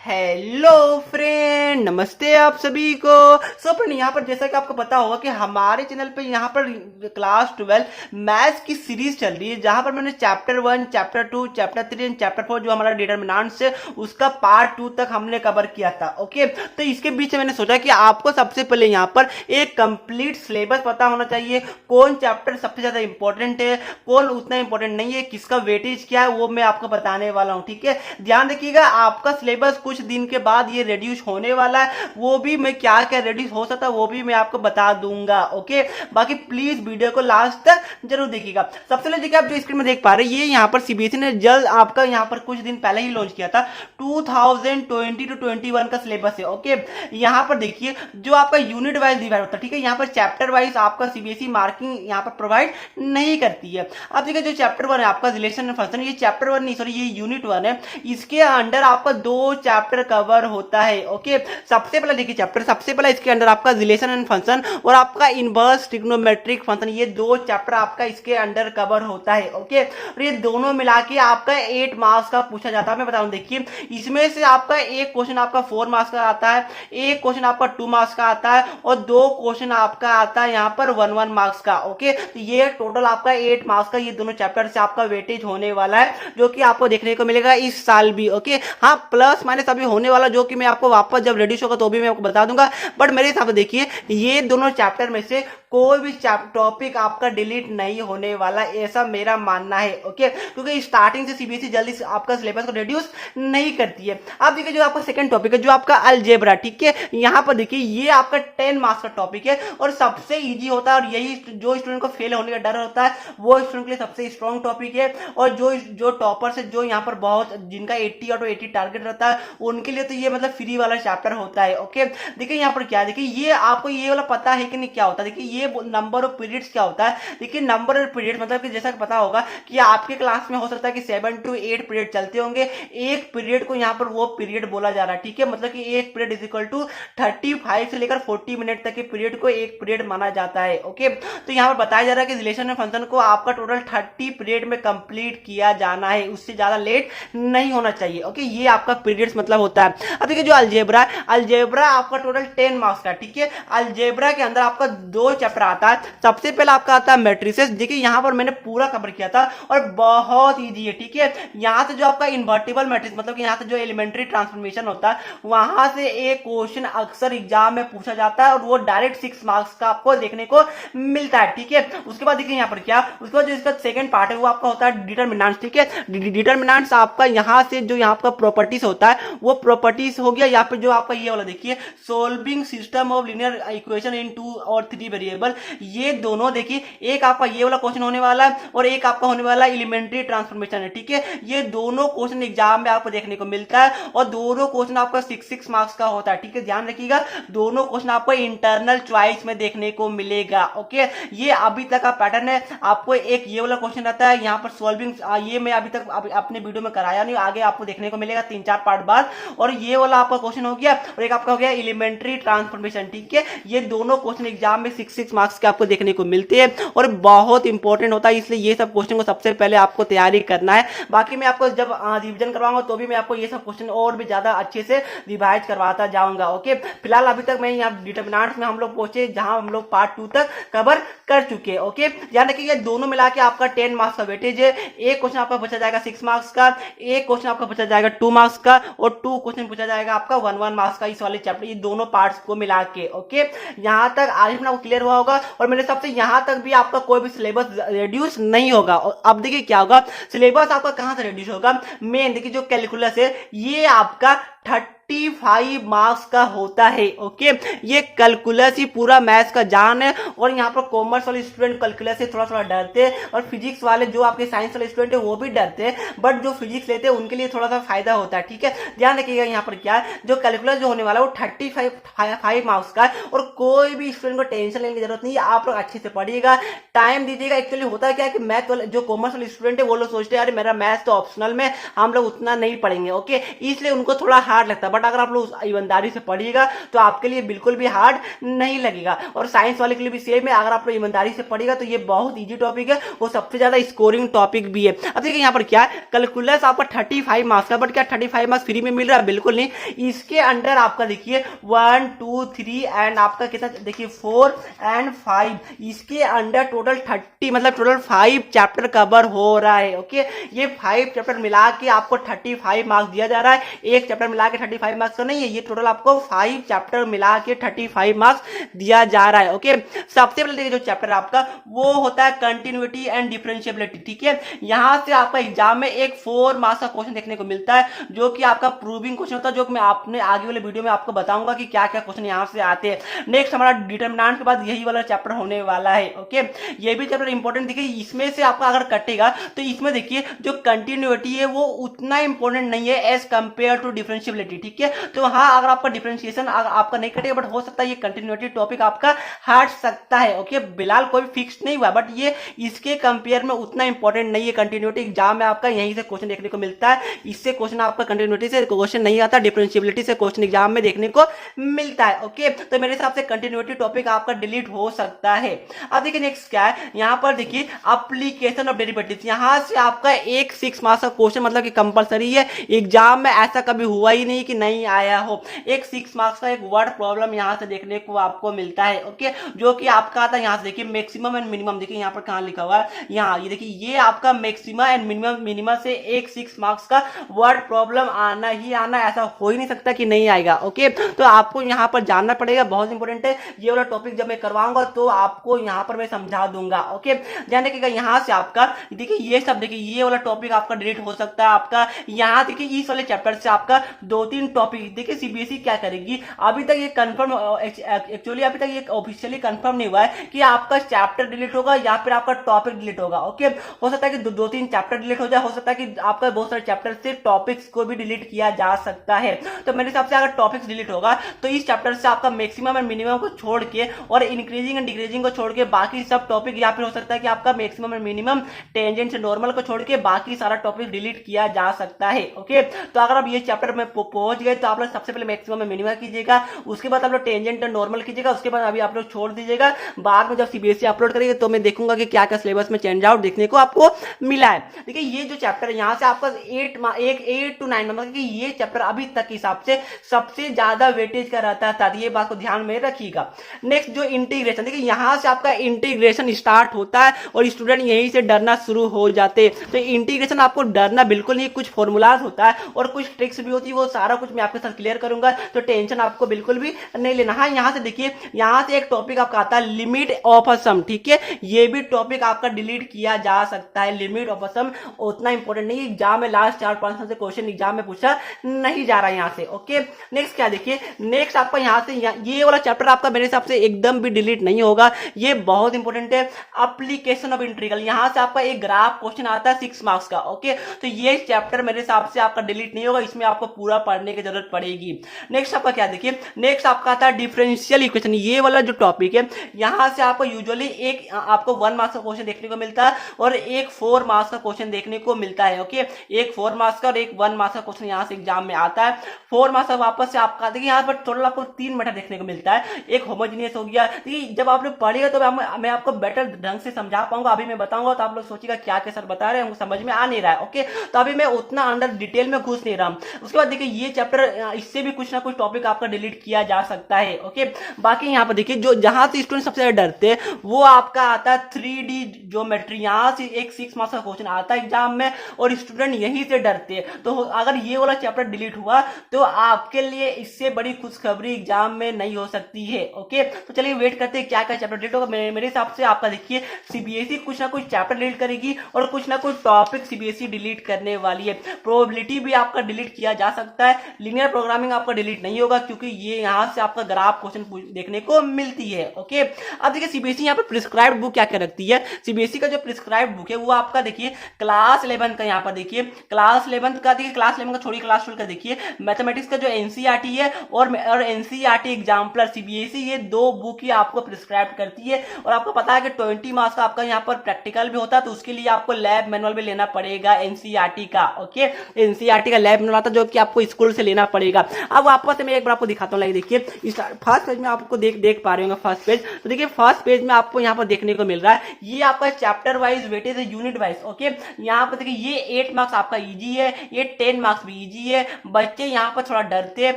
Hello friend, नमस्ते आप सभी को। सो फ्रेंड, यहाँ पर जैसा कि आपको पता होगा कि हमारे चैनल पे यहाँ पर क्लास 12 मैथ्स की सीरीज चल रही है, जहाँ पर मैंने chapter 1, chapter 2, chapter 3 and chapter 4 जो हमारा डिटरमिनेंट्स है उसका पार्ट 2 तक हमने कवर किया था। ओके, तो इसके बीच मैंने सोचा कि आपको सबसे पहले यहाँ पर एक कंप्लीट सिलेबस पता होना चाहिए, कौन चैप्टर सबसे ज्यादा इंपॉर्टेंट है, कौन उतना इंपॉर्टेंट नहीं है, किसका वेटेज क्या है, वो मैं आपको बताने वाला हूँ। ठीक है, ध्यान रखिएगा, आपका सिलेबस कुछ दिन के बाद ये रिड्यूस होने वाला है, वो भी मैं क्या क्या रिड्यूस हो सकता है वो भी मैं आपको बता दूंगा। ओके, बाकी प्लीज वीडियो को लास्ट तक जरूर देखिएगा। सबसे पहले देखिए, आप जो स्क्रीन में देख पा रहे हैं, ये यहाँ पर सीबीएसई ने जल्द आपका यहाँ पर कुछ दिन पहले ही लॉन्च किया था 2020 टू 21 का सिलेबस है। ओके, यहाँ पर देखिए जो आपका यूनिट वाइज डिवाइड होता है, ठीक है, यहाँ पर चैप्टर वाइज आपका सीबीएसई मार्किंग यहाँ पर प्रोवाइड नहीं करती है। अब देखिए, जो चैप्टर 1 है आपका रिलेशन एंड फंक्शन, ये चैप्टर 1 नहीं, सॉरी, ये यूनिट 1 है, इसके अंडर आपका 2 चैप्टर कवर होता है। ओके, सबसे पहले देखिए चैप्टर, सबसे पहले इसके अंदर आपका रिलेशन एंड फंक्शन और आपका इनवर्स ट्रिग्नोमेट्रिक फंक्शन, ये 2 चैप्टर आपका इसके अंडर कवर होता है। ओके, और ये दोनों मिला के आपका 8 मार्क्स का पूछा जाता है। मैं बताऊं, देखिए इसमें से आपका एक क्वेश्चन आपका 4 मार्क्स का आता है, एक क्वेश्चन आपका 2 मार्क्स का आता है और 2 क्वेश्चन आपका आता है यहाँ पर 1 मार्क्स का। ओके, तो ये टोटल आपका 8 मार्क्स का ये दोनों चैप्टर से आपका वेटेज होने वाला है, जो कि आपको देखने को मिलेगा इस साल भी। ओके, हाँ, प्लस माइनस अभी होने वाला, जो कि मैं आपको वापस जब रेडिश होगा तो भी मैं आपको बता दूंगा। बट मेरे हिसाब से देखिए, ये दोनों चैप्टर में से कोई भी टॉपिक आपका डिलीट नहीं होने वाला, ऐसा मेरा मानना है। ओके, क्योंकि स्टार्टिंग से सीबीएसई जल्दी आपका सिलेबस को रिड्यूस नहीं करती है। अब देखिए, जो आपका सेकंड टॉपिक है, जो आपका अलजेब्रा, ठीक है, यहाँ पर देखिए ये आपका 10 मार्क्स का टॉपिक है और सबसे इजी होता है, और यही जो स्टूडेंट को फेल होने का डर होता है वो स्टूडेंट के लिए सबसे स्ट्रॉन्ग टॉपिक है। और जो टॉपर्स है, जो यहाँ पर बहुत जिनका 80 आउट ऑफ 80 टारगेट रहता है, उनके लिए तो ये मतलब फ्री वाला चैप्टर होता है। ओके, देखिए यहाँ पर क्या, देखिए ये आपको ये वाला पता है कि नहीं क्या होता है। देखिए ये नंबर ऑफ पीरियड्स क्या होता है। देखिए नंबर ऑफ पीरियड मतलब कि जैसा कि पता होगा कि आपके क्लास में हो सकता है कि 7 to 8 पीरियड चलते होंगे, एक पीरियड को यहाँ पर वो पीरियड बोला जा रहा है। ठीक है, मतलब कि एक पीरियड इज इक्वल टू 35 से लेकर 40 मिनट तक के पीरियड को एक पीरियड माना जाता है। ओके, तो यहाँ पर बताया जा रहा है कि रिलेशन में फंक्शन को आपका टोटल 30 पीरियड में कंप्लीट किया जाना है, उससे ज्यादा लेट नहीं होना चाहिए। ओके, ये आपका पीरियड्स मतलब होता है। अब देखिए, जो अलजेब्रा, अलजेब्रा आपका टोटल 10 मार्क्स का, ठीक है, अलजेब्रा के अंदर आपका 2 चैप्टर आता है। सबसे पहले आपका आता है मैट्रिसेस, देखिए यहाँ पर मैंने पूरा कवर किया था और बहुत इजी है। ठीक है, यहाँ से जो आपका इन्वर्टिबल मैट्रिक्स मतलब कि यहाँ से जो एलिमेंट्री ट्रांसफॉर्मेशन होता है, वहां से एक क्वेश्चन अक्सर एग्जाम में पूछा जाता है और वो डायरेक्ट 6 मार्क्स का आपको देखने को मिलता है। ठीक है, उसके बाद देखिए यहाँ पर क्या, उसके बाद जो इसका सेकंड पार्ट है वो आपका होता है डिटरमिनेंट्स। ठीक है, डिटरमिनेंट्स आपका यहाँ से जो यहाँ का प्रॉपर्टीज होता है वो प्रॉपर्टीज हो गया। यहाँ पे जो आपका ये वाला देखिए, solving system of linear equation in 2 और 3 वेरिएबल, ये दोनों देखिए, एक आपका ये वाला क्वेश्चन होने वाला है और एक आपका होने वाला एलिमेंट्री ट्रांसफॉर्मेशन है। ठीक है, ये दोनों क्वेश्चन एग्जाम में आपको देखने को मिलता है और दोनों क्वेश्चन आपका 6 मार्क्स का होता है। ठीक है, ध्यान रखिएगा, दोनों क्वेश्चन आपको इंटरनल चॉइस में देखने को मिलेगा। ओके, ये अभी तक का पैटर्न है। आपको एक ये वाला क्वेश्चन रहता है यहाँ पर सॉल्विंग, ये मैं अभी तक अपने वीडियो में कराया नहीं, आगे आपको देखने को मिलेगा 3-4 पार्ट बाद। और ये वाला आपका क्वेश्चन हो गया और एक आपका हो गया एलिमेंट्री ट्रांसफॉर्मेशन। ठीक है, ये दोनों क्वेश्चन एग्जाम में 6 मार्क्स के आपको देखने को मिलते हैं और बहुत इंपॉर्टेंट होता है, इसलिए ये सब क्वेश्चन को सबसे पहले आपको तैयारी करना है। बाकी मैं आपको जब रिवीजन करवाऊंगा तो भी मैं आपको ये सब क्वेश्चन और भी ज्यादा अच्छे से रिवाइज करवाता जाऊंगा। ओके, फिलहाल अभी तक मैं यहाँ डिटरमिनेंट्स में हम लोग पहुंचे, जहां हम लोग पार्ट 2 तक कवर कर चुके हैं। ओके, ध्यान रखिए, दोनों मिला के आपका 10 मार्क्स का वेटेज है। एक क्वेश्चन आपका पूछा जाएगा 6 मार्क्स का, एक क्वेश्चन आपका पूछा जाएगा 2 मार्क्स का और 2 क्वेश्चन पूछा जाएगा आपका 1 मार्क्स का, इस वाले चैप्टर, ये दोनों पार्ट्स को मिला के। ओके, यहां तक आज अपना क्लियर हुआ होगा और मेरे हिसाब से यहां तक भी आपका कोई भी सिलेबस रिड्यूस नहीं होगा। और अब देखिए क्या होगा, सिलेबस आपका कहां से रिड्यूस होगा, मेन देखिए जो कैलकुलस है ये आपका 35 मार्क्स का होता है। ओके, ये कैलकुलस ही पूरा मैथ्स का जान है और यहाँ पर कॉमर्स वाले स्टूडेंट कैलकुलस से थोड़ा थोड़ा डरते हैं और फिजिक्स वाले जो आपके साइंस वाले स्टूडेंट है वो भी डरते हैं, बट जो फिजिक्स लेते हैं उनके लिए थोड़ा सा फायदा होता है। ठीक है, ध्यान रखिएगा, यहाँ पर क्या है, जो कैलकुलस जो होने वाला है वो 35 मार्क्स का है और कोई भी स्टूडेंट को टेंशन लेने की जरूरत नहीं है। आप लोग अच्छे से पढ़िएगा, टाइम दीजिएगा। एक्चुअली होता क्या है कि मैथ वाले जो कॉमर्स वाले स्टूडेंट है वो लोग सोचते हैं अरे मेरा मैथ्स तो ऑप्शनल में, हम लोग उतना नहीं पढ़ेंगे। ओके, इसलिए उनको थोड़ा हार्ड लगता है, बट अगर आप लोग ईमानदारी से पढ़िएगा तो आपके लिए बिल्कुल भी हार्ड नहीं लगेगा। और साइंस वाले के लिए भी सेम है, अगर आप लोग ईमानदारी से पढ़िएगा तो ये बहुत ईजी टॉपिक है, वो सबसे ज्यादा स्कोरिंग टॉपिक भी है। अब देखिए यहाँ पर क्या है, कैलकुलस आपका 35 मार्क्स का, बट क्या 35 मार्क्स फ्री में मिल रहा है? बिल्कुल नहीं। इसके अंडर आपका देखिए 1 2 3 एंड आपका कितना देखिए 4 एंड 5, इसके अंडर टोटल 30 मतलब टोटल 5 चैप्टर कवर हो रहा है। ओके, ये 5 चैप्टर मिला के आपको 35 मार्क्स दिया जा रहा है। एक चैप्टर मिला के 35 मार्क्स का नहीं है, ये टोटल आपको 5 चैप्टर मिला के 35 मार्क्स दिया जा रहा है। ओके, सबसे पहले देखिए जो चैप्टर आपका वो होता है कंटिन्यूटी एंड डिफरेंशिएबिलिटी। ठीक है, यहां से आपका एग्जाम में एक 4 मार्क्स का क्वेश्चन देखने को मिलता है, जो कि आपका प्रूविंग क्वेश्चन होता है, जो कि मैं आपने आगे वाले वीडियो में आपको बताऊंगा कि क्या क्या क्वेश्चन यहां से आते हैं। नेक्स्ट हमारा डिटरमिनेंट के बाद यही वाला चैप्टर होने वाला है। ओके, ये भी चैप्टर इंपॉर्टेंट देखिए, इसमें से आपका अगर कटेगा तो इसमें देखिए जो कंटिन्यूटी है वो उतना इंपॉर्टेंट नहीं है एज कंपेयर टू डिफरेंशिएबिलिटी। ठीक है, तो हाँ अगर आपका डिफरेंशिएशन आपका नहीं कटेगा, बट हो सकता है ये कंटिन्यूटी टॉपिक आपका हट सकता है। ओके, बिलाल कोई फिक्स नहीं हुआ, बट ये इसके कंपेयर में उतना इंपॉर्टेंट नहीं है। कंटिन्यूटी एग्जाम में आपका यहीं से क्वेश्चन देखने को मिलता है, इससे क्वेश्चन आपका कंटिन्यूटी से क्वेश्चन नहीं आता, डिफरेंशिएबिलिटी से क्वेश्चन एग्जाम में देखने को मिलता है। ओके, तो मेरे हिसाब से कंटिन्यूटी टॉपिक आपका डिलीट हो सकता है। अब देखिए नेक्स्ट क्या है, यहाँ पर देखिए एप्लीकेशन ऑफ डेरिवेटिव्स, यहाँ से आपका एक 6 मार्क्स का क्वेश्चन मतलब कि कंपलसरी है, एग्जाम में ऐसा कभी हुआ ही नहीं कि नहीं आया हो। एक 6 मार्क्स का एक वर्ड प्रॉब्लम यहाँ से देखने को आपको मिलता है। ओके, जो कि आपका आता है यहाँ से देखिए मैक्सिमम एंड मिनिमम, देखिए यहाँ पर कहाँ लिखा हुआ है, यहाँ ये देखिए ये आपका मैक्सिमम एंड मिनिमम से एक 6 मार्क्स का वर्ड प्रॉब्लम आना ही आना, ऐसा हो ही नहीं सकता कि नहीं आएगा। ओके, तो आपको यहाँ पर जानना पड़ेगा, बहुत इंपॉर्टेंट है ये वाला टॉपिक। जब मैं करवाऊंगा तो आपको यहाँ पर मैं समझा दूंगा। ओके, ध्यान रखिएगा, यहाँ से आपका देखिए ये सब देखिए ये वाला टॉपिक आपका डिलीट हो सकता है आपका। यहाँ देखिए इस वाले चैप्टर से आपका 2-3 टॉपिक देखिए सीबीएसई क्या करेगी, अभी तक ये कंफर्म एक्चुअली अभी तक ये ऑफिशियली कंफर्म नहीं हुआ है कि आपका चैप्टर डिलीट होगा या फिर आपका टॉपिक डिलीट होगा। ओके, हो सकता है कि 2-3 चैप्टर डिलीट हो जाए, हो सकता है कि आपका बहुत सारे चैप्टर से टॉपिक्स को भी डिलीट किया जा सकता है। तो मेरे हिसाब से अगर टॉपिक्स डिलीट होगा तो इस चैप्टर से आपका मैक्सिमम एंड मिनिमम को छोड़ के और इंक्रीजिंग एंड डिक्रीजिंग को छोड़ के बाकी सब टॉपिक, या फिर हो सकता है कि आपका मैक्सिमम एंड मिनिमम, टेंजेंट से नॉर्मल को छोड़ के बाकी सारा टॉपिक डिलीट किया जा सकता है। ओके, तो अगर आप ये चैप्टर में पहुंच गए तो आप लोग सबसे पहले मैक्सिमम एंड मिनिमम कीजिएगा, उसके बाद आप लोग टेंजेंट एंड नॉर्मल कीजिएगा, उसके बाद अभी आप लोग छोड़ दीजिएगा। बाद में जब सीबीएसई अपलोड करेंगे तो मैं देखूंगा कि क्या क्या सिलेबस में चेंज आउट देखने को आपको मिला है। देखिए ये जो चैप्टर है यहाँ से आपका 8 to 9 मतलब कि ये चैप्टर अभी तक के हिसाब से सबसे ज्यादा वेटेज का रहता था, ये बात को ध्यान में रखिएगा। नेक्स्ट जो इंटीग्रेशन, देखिए यहाँ से आपका इंटीग्रेशन स्टार्ट होता है और स्टूडेंट यहीं से डरना शुरू हो जाते हैं। तो इंटीग्रेशन आपको डरना बिल्कुल नहीं, कुछ फॉर्मूलाज होता है और कुछ ट्रिक्स भी होती है, वो सारा कुछ मैं आपके साथ क्लियर करूंगा, तो टेंशन आपको बिल्कुल भी नहीं लेना। हाँ, यहाँ से देखिए यहाँ से एक टॉपिक आपका आता है लिमिट ऑफ अ सम। ठीक है, ये भी टॉपिक आपका डिलीट किया जा सकता है। लिमिट ऑफ अ सम उतना इंपॉर्टेंट नहीं, एग्जाम में लास्ट 4-5 साल से क्वेश्चन एग्जाम में पूछा नहीं जा रहा है यहाँ से। ओके, नेक्स्ट क्या देखिए, नेक्स्ट आपका यहाँ से ये वाला चैप्टर आपका मेरे हिसाब से एकदम भी डिलीट नहीं होगा, ये बहुत इंपॉर्टेंट है। एप्लीकेशन ऑफ इंटीग्रल, यहाँ से आपका एक ग्राफ क्वेश्चन आता है 6 मार्क्स का। ओके, तो ये चैप्टर मेरे हिसाब से आपका डिलीट नहीं होगा, इसमें आपको पूरा पढ़ने की जरूरत पड़ेगी। नेक्स्ट आपका क्या देखिए, नेक्स्ट आपका आता है डिफरेंशियल इक्वेशन। ये वाला जो टॉपिक है यहाँ से आपको यूजुअली एक आपको 1 मार्क्स का क्वेश्चन देखने को मिलता है और एक 4 मार्क्स का क्वेश्चन देखने को मिलता है। ओके, एक 4 मार्क्स का और एक 1 मार्क्स का क्वेश्चन यहाँ से एग्जाम में आता है। 4 मार्क्स का वापस से आपका देखिए यहाँ पर टोटल आपको 3 मेथड देखने को मिलता है, एक होमोजेनियस हो गया। देखिए जब आप लोग पढ़िएगा तो मैं आपको बेटर ढंग से समझा पाऊंगा, अभी मैं बताऊंगा तो आप लोग सोचिएगा क्या क्या सर बता रहे हैं, हमको समझ में आ नहीं रहा है। ओके, तो अभी मैं उतना अंदर डिटेल में घुस नहीं रहा हूं। उसके बाद देखिए ये चैप्टर इससे भी कुछ ना कुछ टॉपिक आपका डिलीट किया जा सकता है। ओके, बाकी यहाँ पर देखिए जो जहां से स्टूडेंट सबसे ज्यादा डरते हैं वो आपका आता है 3D ज्योमेट्री। यहाँ से एक 6 मार्क्स का क्वेश्चन आता है एग्जाम में और स्टूडेंट यहीं से डरते हैं। तो अगर ये वाला चैप्टर डिलीट हुआ तो आपके लिए इससे बड़ी खुशखबरी एग्जाम में नहीं हो सकती है। ओके, तो चलिए वेट करते हैं क्या क्या चैप्टर डिलीट होगा। मेरे हिसाब से आपका देखिए सीबीएसई कुछ ना कुछ चैप्टर डिलीट करेगी और कुछ ना कुछ टॉपिक सीबीएसई डिलीट करने वाली है। प्रोबेबिलिटी भी आपका डिलीट किया जा सकता है, लीनियर प्रोग्रामिंग आपका डिलीट नहीं होगा क्योंकि ये यहाँ से आपका ग्राफ क्वेश्चन देखने को मिलती है। ओके, अब देखिए सीबीएसई यहाँ पर प्रिस्क्राइब्ड बुक क्या क्या रखती है। सीबीएसई का जो प्रिस्क्राइब्ड बुक है वो आपका देखिए क्लास 11 का, यहाँ पर देखिए क्लास 11 का, देखिए क्लास 11 का छोड़ी क्लास 12 का देखिए मैथमेटिक्स का जो एनसीईआरटी है और एनसीईआरटी एग्जाम्पलर सीबीएसई, ये 2 बुक ही आपको प्रिस्क्राइब करती है। और आपको पता है कि 20 मार्क्स का आपका यहाँ पर प्रैक्टिकल भी होता है, तो उसके लिए आपको लैब मैनुअल भी लेना पड़ेगा एनसीईआरटी का। ओके, एनसीईआरटी का लैब मैनुअल आता है जो कि आपको स्कूल से लेना पड़ेगा। अब वापस से मैं एक बार आपको दिखाता हूँ, लाइक देखिए फर्स्ट पेज में आपको देख पा रहे होंगे फर्स्ट पेज। तो देखिए फर्स्ट पेज में आपको यहाँ पर देखने को मिल रहा है, ये आपका चैप्टर वाइज वेटेज है, यूनिट वाइज। ओके, यहाँ पर देखिए ये 8 मार्क्स आपका इजी है, ये 10 मार्क्स भी इजी है। बच्चे यहाँ पर थोड़ा डरते हैं।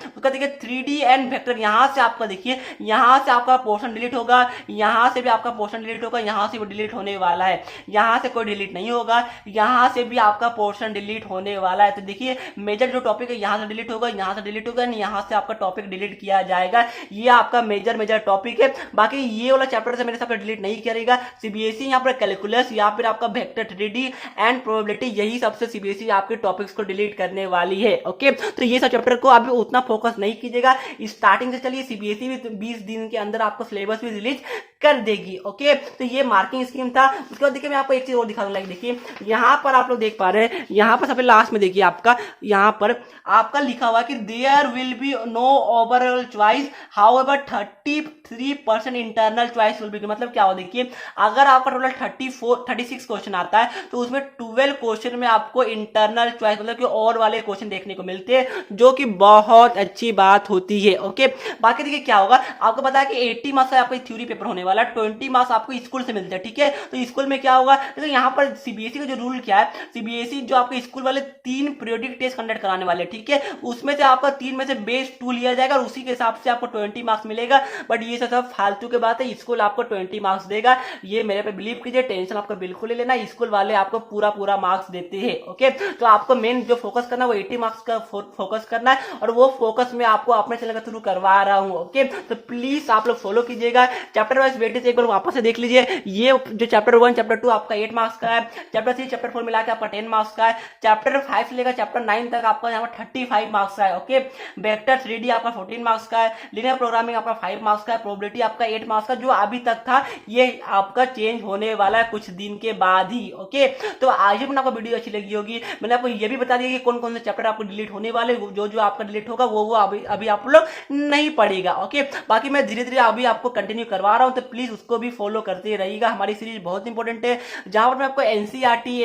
उसका देखिए 3D एंड वेक्टर, यहाँ से आपका देखिए यहाँ से आपका पोर्शन डिलीट होगा, यहाँ से भी आपका पोर्शन डिलीट होगा, यहाँ से भी डिलीट होने वाला है, यहाँ से कोई डिलीट नहीं होगा, यहाँ से भी आपका पोर्शन डिलीट होने वाला है। तो देखिए मेजर जो टॉपिक है यहाँ से डिलीट होगा, यहाँ से डिलीट होगा, यहाँ से आपका टॉपिक डिलीट किया जाएगा। ये आपका मेजर टॉपिक है। बाकी ये वाला चैप्टर से मेरे हिसाब से डिलीट नहीं करेगा सीबीएसई। यहाँ पर कैलकुलस या फिर आपका वेक्टर 3D एंड प्रोबेबिलिटी, यही सबसे सीबीएसई आपके टॉपिक्स को डिलीट करने वाली है। ओके, तो ये सब चैप्टर को अभी उतना फोकस नहीं कीजिएगा, स्टार्टिंग से चलिए। सीबीएसई भी 20 दिन के अंदर आपको सिलेबस भी रिलीज कर देगी। ओके, तो ये मार्किंग स्कीम था। उसके बाद देखिए मैं आपको एक चीज और दिखा दूंगा, देखिए यहाँ पर आप लोग देख पा रहे हैं, यहाँ पर सबसे लास्ट में देखिए आपका यहाँ पर आपका लिखा हुआ कि there will be no overall choice, however 33% internal choice will be. मतलब क्या हो, देखिए अगर आपका टोटल 36 क्वेश्चन आता है तो उसमें 12 क्वेश्चन में आपको इंटरनल चॉइस मतलब कि और वाले क्वेश्चन देखने को मिलते हैं, जो कि बहुत अच्छी बात होती है। ओके, बाकी देखिए क्या होगा, आपको पता है कि 80 मार्क्स का आपका थ्योरी पेपर होने वाला है, 20 मार्क्स आपको स्कूल से मिलते हैं। ठीक है, तो स्कूल में क्या होगा, तो यहाँ पर सीबीएसई का जो रूल क्या है, सीबीएसई जो आपके स्कूल वाले 3 पीरियोडिक टेस्ट कंडक्ट कराने वाले, ठीक है, उसमें से आपका 3 में से बेस्ट 2 लिया जाएगा और उसी के हिसाब से आपको 20 मार्क्स मिलेगा। बट ये सब फालतू की बात है, स्कूल आपको 20 मार्क्स देगा, ये मेरे पे बिलीव कीजिए, टेंशन आपको बिल्कुल ले लेना, स्कूल वाले आपको पूरा मार्क्स देते हैं। ओके, तो आपको मेन जो फोकस करना है वो 80 मार्क्स का फोकस करना है, और वो फोकस मैं आपको अपने चैनल के थ्रू करवा रहा हूँ। ओके, तो प्लीज आप लोग फॉलो कीजिएगा। चैप्टर वाइज वेटेज एक बार वापस से देख लीजिए। ये जो चैप्टर 1 चैप्टर 2 आपका 8 मार्क्स का है, चैप्टर 3 चैप्टर 4 मिला के आपका 10 मार्क्स का है, चैप्टर 5 से लेकर चैप्टर 9 तक आपका यहाँ पर 35 मार्क्स का है। ओके, वेक्टर 3D आपका 14 मार्क्स का है, लिनियर प्रोग्रामिंग आपका 5 मार्क्स का है, प्रोबेबिलिटी आपका 8 मार्क्स का, जो अभी तक था ये आपका चेंज होने वाला है कुछ दिन के बाद ही। ओके, तो आज भी आपको वीडियो अच्छी लगी होगी। मैंने आपको ये भी बता दिया कि कौन कौन से चैप्टर आपको डिलीट होने वाले, जो आपका डिलीट होगा वो अभी आप लोग नहीं पढ़ेगा। ओके, बाकी मैं धीरे धीरे अभी आपको कंटिन्यू करवा रहा हूं, तो प्लीज उसको भी फॉलो करते रहिएगा। हमारी सीरीज बहुत इंपॉर्टेंट है, जहां पर मैं आपको एनसीईआरटी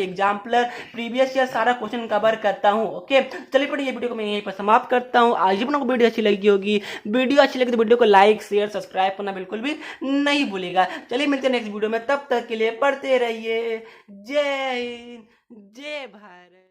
एग्जाम्पलर प्रीवियस ईयर सारा क्वेश्चन कवर करता हूं। ओके, चलिए पढ़िए, ये वीडियो को मैं यहीं पर समाप्त करता हूं। आज भी आपको वीडियो अच्छी लगी होगी, वीडियो अच्छी लगी तो वीडियो को लाइक शेयर सब्सक्राइब करना बिल्कुल भी नहीं भूलेगा। चलिए मिलते हैं नेक्स्ट वीडियो में, तब तक के लिए पढ़ते रहिए। जय हिंद, जय भारत।